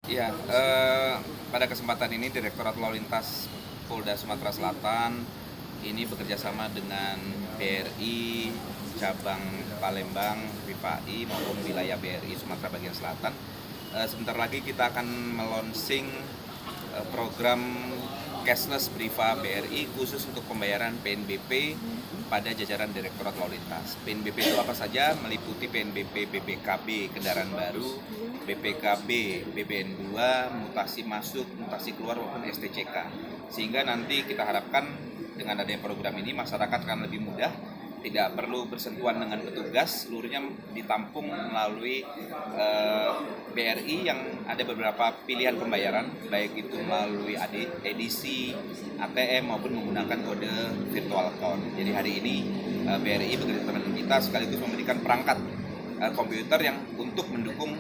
Ya, pada kesempatan ini Direktorat Lalu Lintas Polda Sumatera Selatan ini bekerjasama dengan BRI cabang Palembang, BPI maupun wilayah BRI Sumatera bagian Selatan. Sebentar lagi kita akan melonsing program cashless Briva BRI khusus untuk pembayaran PNBP pada jajaran Direktorat Lalu Lintas. PNBP itu apa saja? Meliputi PNBP BPKB kendaraan baru, BPKB BBN2, mutasi masuk, mutasi keluar maupun STCK. Sehingga nanti kita harapkan dengan adanya program ini masyarakat akan lebih mudah, tidak perlu bersentuhan dengan petugas, seluruhnya ditampung melalui BRI yang ada beberapa pilihan pembayaran, baik itu melalui edisi, ATM maupun menggunakan kode virtual account. Jadi hari ini BRI bekerjasama dengan kita sekaligus memberikan perangkat komputer yang untuk mendukung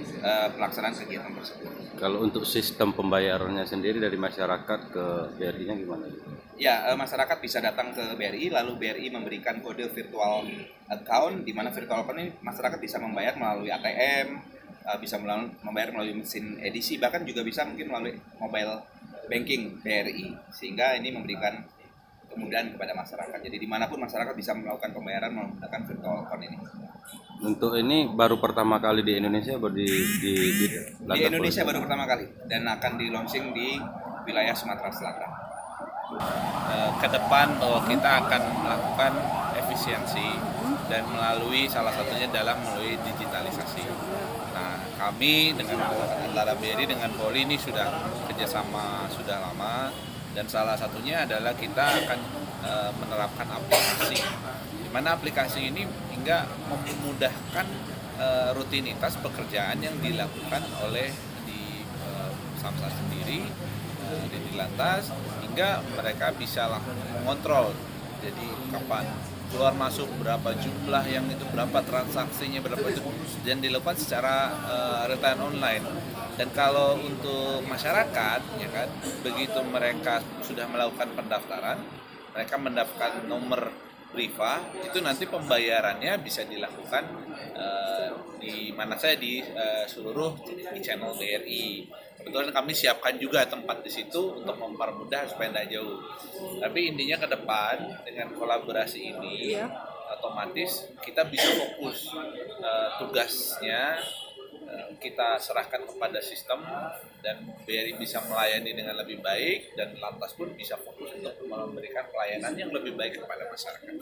pelaksanaan kegiatan tersebut. Kalau untuk sistem pembayarannya sendiri dari masyarakat ke BRI-nya gimana? Ya, masyarakat bisa datang ke BRI, lalu BRI memberikan kode virtual account, di mana virtual account ini masyarakat bisa membayar melalui ATM, bisa membayar melalui mesin edisi, bahkan juga bisa mungkin melalui mobile banking BRI, sehingga ini memberikan kemudahan kepada masyarakat. Jadi dimanapun masyarakat bisa melakukan pembayaran menggunakan virtual account ini. Untuk ini baru pertama kali di Indonesia, baru Di Indonesia baru pertama kali dan akan di launching di wilayah Sumatera Selatan. Ke depan bahwa kita akan melakukan efisiensi dan melalui salah satunya melalui digitalisasi. Nah, kami dengan antara BRI dengan Polri ini sudah kerjasama sudah lama dan salah satunya adalah kita akan menerapkan aplikasi, di mana aplikasi ini hingga memudahkan rutinitas pekerjaan yang dilakukan oleh di Samsat sendiri di lantas, hingga mereka bisa langsung mengontrol. Jadi kapan keluar masuk, berapa jumlah yang itu, berapa transaksinya, berapa itu, dan dilakukan secara real time online. Dan kalau untuk masyarakat, ya kan, begitu mereka sudah melakukan pendaftaran, mereka mendaftarkan nomor Briva, itu nanti pembayarannya bisa dilakukan di mana saya di seluruh di channel BRI. Kebetulan kami siapkan juga tempat di situ untuk mempermudah supaya tidak jauh. Tapi intinya ke depan dengan kolaborasi ini, otomatis kita bisa fokus tugasnya kita serahkan kepada sistem dan BRI bisa melayani dengan lebih baik dan lantas pun bisa fokus untuk memberikan pelayanan yang lebih baik kepada masyarakat.